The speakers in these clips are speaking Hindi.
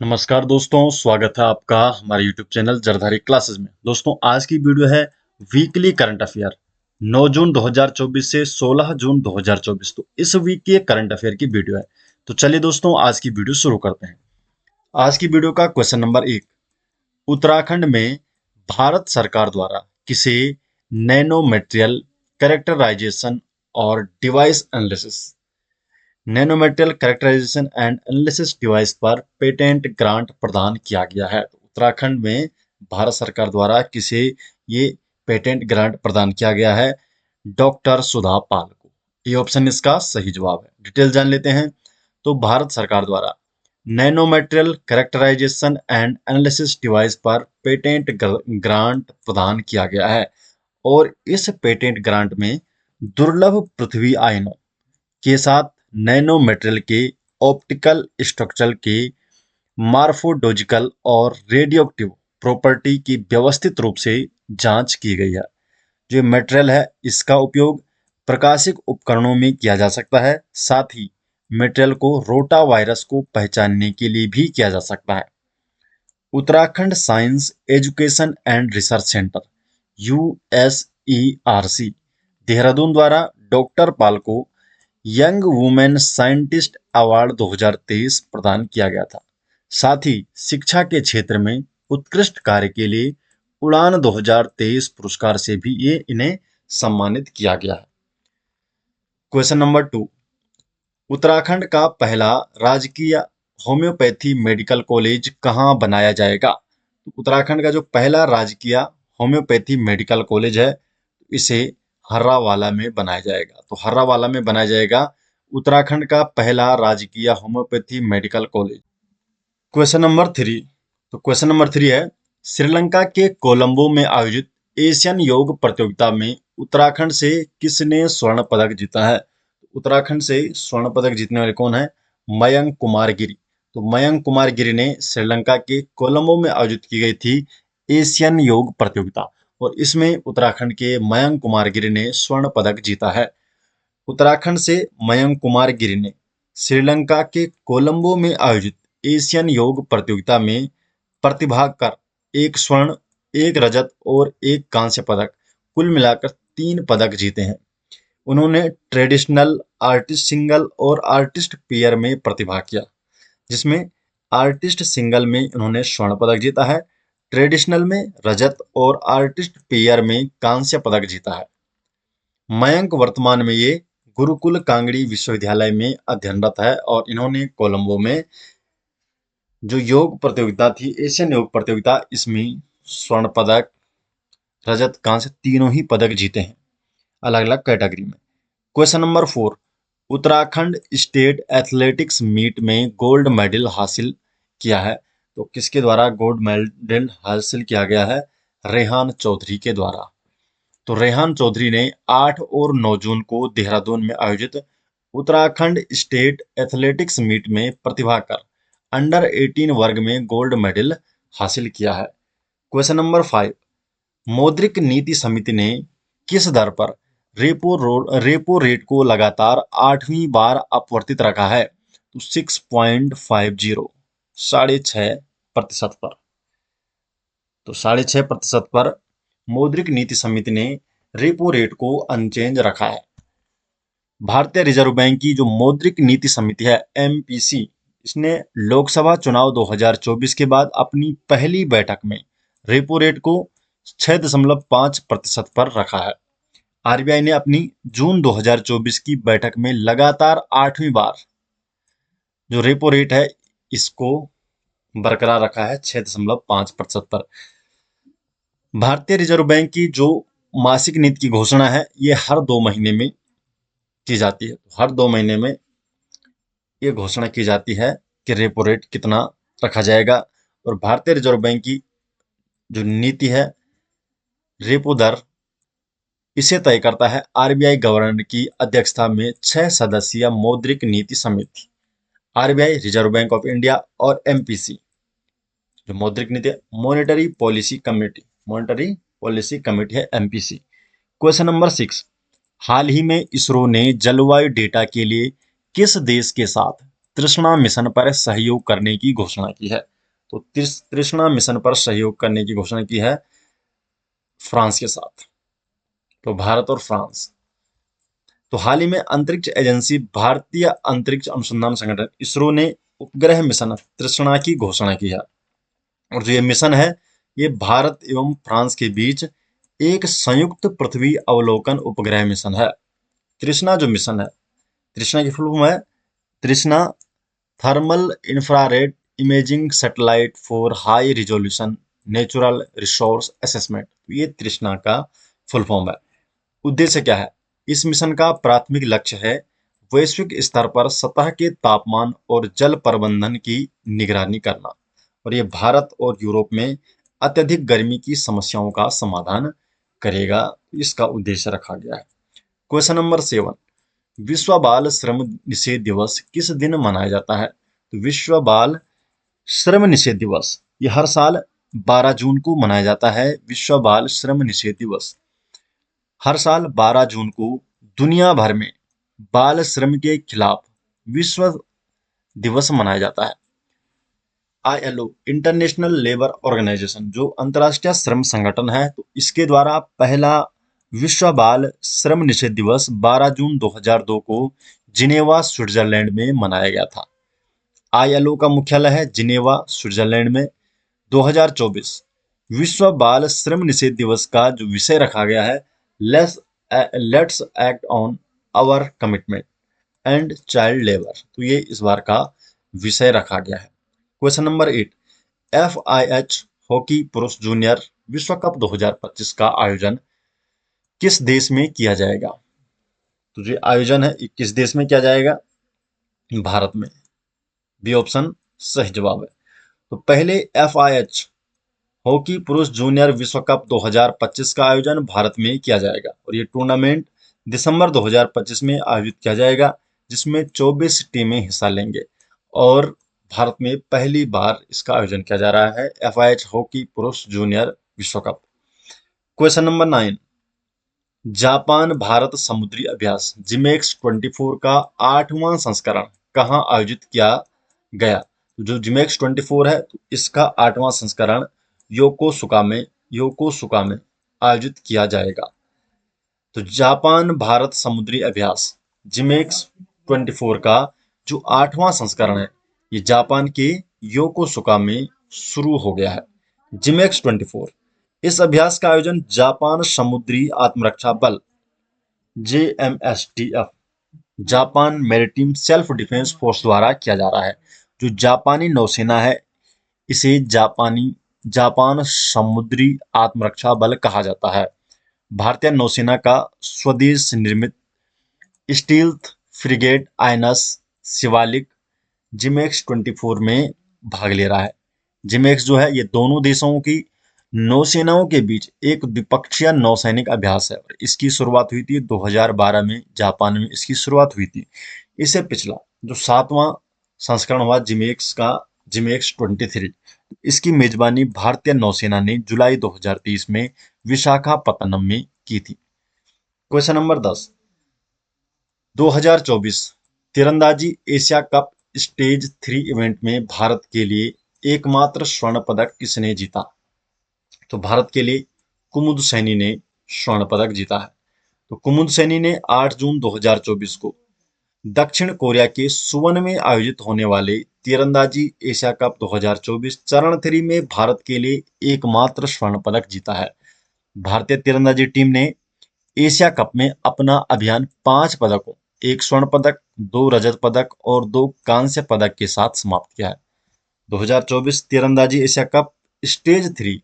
नमस्कार दोस्तों, स्वागत है आपका हमारे YouTube चैनल जरधारी क्लासेस में। दोस्तों, आज की वीडियो है वीकली करंट अफेयर 9 जून 2024 से 16 जून 2024। तो इस वीक की एक करंट अफेयर की वीडियो है। तो चलिए दोस्तों, आज की वीडियो शुरू करते हैं। आज की वीडियो का क्वेश्चन नंबर 1, उत्तराखंड में भारत सरकार द्वारा किसे नैनो मटेरियल कैरेक्टराइजेशन और device analysis nano material characterisation and analysis device पर पेटेंट ग्रांट प्रदान किया गया है। तो उत्तराखंड में भारत सरकार द्वारा किसे ये पेटेंट ग्रांट प्रदान किया गया है? डॉक्टर सुधा पाल को। ये ऑप्शन इसका सही जवाब है। डिटेल जान लेते हैं। तो भारत सरकार द्वारा nano material characterisation and analysis device पर पेटेंट ग्रांट प्रदान किया गया है और इस पेटेंट ग्रांट में दुर्लभ पृथ्वी आयनों के साथ नैनो मटेरियल के ऑप्टिकल स्ट्रक्चर के मार्फोलॉजिकल और रेडियोएक्टिव प्रॉपर्टी की व्यवस्थित रूप से जांच की गई है। जो मटेरियल है इसका उपयोग प्रकाशिक उपकरणों में किया जा सकता है। साथ ही मटेरियल को रोटा वायरस को पहचानने के लिए भी किया जा सकता है। Uttarakhand science education and research centre USERC Dehradun द्वारा डॉक्टर पाल को यंग वुमेन साइंटिस्ट अवार्ड 2023 प्रदान किया गया था। साथ ही शिक्षा के क्षेत्र में उत्कृष्ट कार्य के लिए उड़ान 2023 पुरस्कार से भी ये इन्हें सम्मानित किया गया है। क्वेश्चन नंबर 2, उत्तराखंड का पहला राजकीय होम्योपैथी मेडिकल कॉलेज कहाँ बनाया जाएगा? तो उत्तराखंड का जो पहला राजकीय होम्योपैथी मेडिकल कॉलेज है इसे हर्रावाला में बनाया जाएगा। तो हर्रावाला में बनाया जाएगा उत्तराखंड का पहला राजकीय homeopathy medical college. Question number 3, तो क्वेश्चन नंबर 3 है, श्रीलंका के कोलंबो में आयोजित एशियन योग प्रतियोगिता में उत्तराखंड से किसने स्वर्ण पदक जीता है? उत्तराखंड से स्वर्ण पदक जीतने वाले कौन है? मयंक कुमार गिरी। तो मयंक कुमार गिरी ने श्रीलंका के कोलंबो में आयोजित की गई थी एशियन योग प्रतियोगिता और इसमें उत्तराखंड के मयंक कुमार गिरी ने स्वर्ण पदक जीता है। उत्तराखंड से मयंक कुमार गिरी ने श्रीलंका के कोलंबो में आयोजित एशियन योग प्रतियोगिता में प्रतिभाग कर एक स्वर्ण, एक रजत और एक कांस्य पदक, कुल मिलाकर 3 पदक जीते हैं। उन्होंने ट्रेडिशनल, आर्टिस्ट सिंगल और आर्टिस्ट पेयर में प्रतिभाग किया, जिसमें आर्टिस्ट सिंगल में उन्होंने स्वर्ण पदक जीता है, ट्रेडिशनल में रजत और आर्टिस्ट पेयर में कांस्य पदक जीता है। मयंक वर्तमान में ये गुरुकुल कांगड़ी विश्वविद्यालय में अध्ययनरत है और इन्होंने कोलंबो में जो योग प्रतियोगिता थी, एशियन योग प्रतियोगिता, इसमें स्वर्ण पदक, रजत, कांस्य तीनों ही पदक जीते हैं अलग अलग कैटेगरी में। Question number 4, Uttarakhand state athletics meet में गोल्ड मेडल हासिल किया है। तो किसके द्वारा गोल्ड मेडल हासिल किया गया है? रेहान चौधरी के द्वारा। तो रेहान चौधरी ने 8 और 9 जून को देहरादून में आयोजित उत्तराखंड स्टेट एथलेटिक्स मीट में प्रतिभाग कर अंडर 18 वर्ग में गोल्ड मेडल हासिल किया है। क्वेश्चन नंबर 5, मौद्रिक नीति समिति ने किस दर पर रेपो रेट को लगातार 8वीं बार अपवर्तित रखा है? तो 6.50, 6.5% पर। तो 6.5% पर मौद्रिक नीति समिति ने रेपो रेट को अनचेंज रखा है। भारतीय रिजर्व बैंक की जो मौद्रिक नीति समिति है MPC, इसने लोकसभा चुनाव 2024 के बाद अपनी पहली बैठक में रेपो रेट को 6.5% पर रखा है। RBI ने अपनी जून 2024 की बैठक में लगातार 8वीं बार जो रेपो रेट है इसको बरकरार रखा है 6.5% पर। भारतीय रिजर्व बैंक की जो मासिक नीति की घोषणा है ये हर 2 महीने में की जाती है। हर 2 महीने में ये घोषणा की जाती है कि रेपो रेट कितना रखा जाएगा और भारतीय रिजर्व बैंक की जो नीति है, रेपो दर, इसे तय करता है RBI गवर्नर की अध्यक्षता में 6 सदस्यीय मौद्रिक नीति समिति। RBI, reserve bank of India और MPC जो मौद्रिक नीति मॉनेटरी पॉलिसी कमेटी है MPC। क्वेश्चन नंबर 6, हाल ही में इसरो ने जलवायु डेटा के लिए किस देश के साथ तृष्णा मिशन पर सहयोग करने की घोषणा की है? तो तृष्णा मिशन पर सहयोग करने की घोषणा की है फ्रांस के साथ। तो भारत और फ्रांस। तो हाल ही में अंतरिक्ष एजेंसी भारतीय अंतरिक्ष अनुसंधान संगठन इसरो ने उपग्रह मिशन तृष्णा की घोषणा की है। और जो ये मिशन है, ये भारत एवं फ्रांस के बीच एक संयुक्त पृथ्वी अवलोकन उपग्रह मिशन है। तृष्णा जो मिशन है, तृष्णा की फुल फॉर्म है तृष्णा thermal infrared imaging satellite for high resolution natural resource assessment. ये तृष्णा का फुल फॉर्म है। उद्देश्य क्या है? इस मिशन का प्राथमिक लक्ष्य है वैश्विक स्तर पर सतह के तापमान और जल प्रबंधन की निगरानी करना, और ये भारत और यूरोप में अत्यधिक गर्मी की समस्याओं का समाधान करेगा। इसका उद्देश्य रखा गया है। क्वेश्चन नंबर 7, विश्व बाल श्रम निषेध दिवस किस दिन मनाया जाता है? तो विश्व बाल श्रम निषेध दिवस ये हर साल 12 जून को मनाया जाता है। विश्व बाल श्रम निषेध दिवस हर साल 12 जून को दुनिया भर में बाल श्रम के खिलाफ विश्व दिवस मनाया जाता है। आईएलओ इंटरनेशनल लेबर ऑर्गेनाइजेशन जो अंतर्राष्ट्रीय श्रम संगठन है, तो इसके द्वारा पहला विश्व बाल श्रम निषेध दिवस 12 जून 2002 को जिनेवा स्विट्जरलैंड में मनाया गया था। आईएलओ का मुख्यालय है जिनेवा स्विट्जरलैंड में। 2024 विश्व बाल श्रम निषेध दिवस का जो विषय रखा गया है, let's act on our commitment and child labour. तो ये इस बार का विषय रखा गया है। क्वेश्चन नंबर 8, FIH हॉकी पुरुष जूनियर विश्व कप 2025 का आयोजन किस देश में किया जाएगा? तो जो आयोजन है किस देश में किया जाएगा? भारत में। बी ऑप्शन सही जवाब है। तो पहले FIH हॉकी पुरुष जूनियर विश्व कप 2025 का आयोजन भारत में किया जाएगा, और ये टूर्नामेंट दिसंबर 2025 में आयोजित किया जाएगा, जिसमें 24 टीमें हिस्सा लेंगे। और भारत में पहली बार इसका आयोजन किया जा रहा है, FIH हॉकी पुरुष जूनियर विश्व cup. Question number 9, Japan Bharat समुद्री अभ्यास जिमेक्स 24 का 8वां संस्करण कहाँ आयोजित किया गया? जो जिमेक्स 24 है, तो इसका 8वां संस्करण योकोसुका में आयोजित किया जाएगा। तो जापान भारत समुद्री अभ्यास जिमेक्स 24 का जो 8वां संस्करण है, ये जापान के योकोसुका में शुरू हो गया है। जिमेक्स 24 इस अभ्यास का आयोजन जापान समुद्री आत्मरक्षा बल JMSTF Japan maritime self defence force द्वारा किया जा रहा है। जो जापानी नौसेना है, इसे जापान समुद्री आत्मरक्षा बल कहा जाता है। भारतीय नौसेना का स्वदेश निर्मित स्टील्थ फ्रिगेट आइनस शिवालिक जिमेक्स 24 में भाग ले रहा है। जिमेक्स जो है, ये दोनों देशों की नौसेनाओं के बीच एक द्विपक्षीय नौसैनिक अभ्यास है, और इसकी शुरुआत हुई थी 2012 में, जापान में इसकी शुरुआत हुई थी। इससे पिछला जो 7वां संस्करण हुआ जिमेक्स 23, इसकी मेजबानी भारतीय नौसेना ने जुलाई 2023 में विशाखापत्तनम में की थी। क्वेश्चन नंबर 10, 2024 तीरंदाजी एशिया कप स्टेज 3 इवेंट में भारत के लिए एकमात्र स्वर्ण पदक किसने जीता? तो भारत के लिए कुमुद सैनी ने स्वर्ण पदक जीता है। तो कुमुद सैनी ने 8 जून 2024 को दक्षिण कोरिया के सुवॉन में आयोजित होने वाले तीरंदाजी एशिया कप 2024 चरण 3 में भारत के लिए एकमात्र स्वर्ण पदक जीता है। भारतीय तीरंदाजी टीम ने एशिया कप में अपना अभियान 5 पदकों, 1 स्वर्ण पदक, 2 रजत पदक और 2 कांस्य पदक के साथ समाप्त किया है। 2024 तीरंदाजी एशिया कप स्टेज 3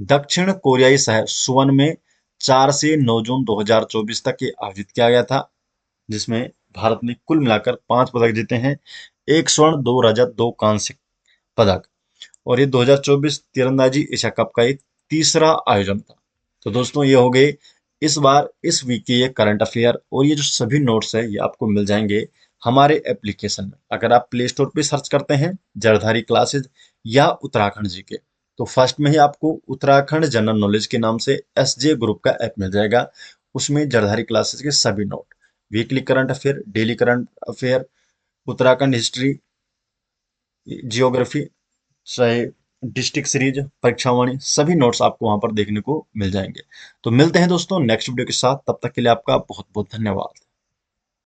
दक्षिण कोरियाई शहर सुवॉन में 4 से 9 जून 2024 तक ये आयोजित किया गया था, जिसमें भारत ने कुल मिलाकर 5 पदक जीते हैं, 1 स्वर्ण, 2 रजत, 2 कांस्य पदक। और ये 2024 तीरंदाजी एशिया कप का एक तीसरा आयोजन था। तो दोस्तों, ये हो गए इस बार इस वीक के ये करंट अफेयर, और ये जो सभी नोट्स है ये आपको मिल जाएंगे हमारे एप्लीकेशन में। अगर आप प्ले स्टोर पे सर्च करते हैं जड़धारी क्लासेज या उत्तराखंड जी के, तो फर्स्ट में ही आपको उत्तराखंड जनरल नॉलेज के नाम से SJ ग्रुप का ऐप मिल जाएगा। उसमें जड़धारी क्लासेज के सभी note, weekly current affair, daily current affair, Uttarakhand history, geography, चाहे डिस्ट्रिक्ट सीरीज, परीक्षावाणी, सभी नोट्स आपको वहां पर देखने को मिल जाएंगे। तो मिलते हैं दोस्तों नेक्स्ट वीडियो के साथ, तब तक के लिए आपका बहुत बहुत धन्यवाद।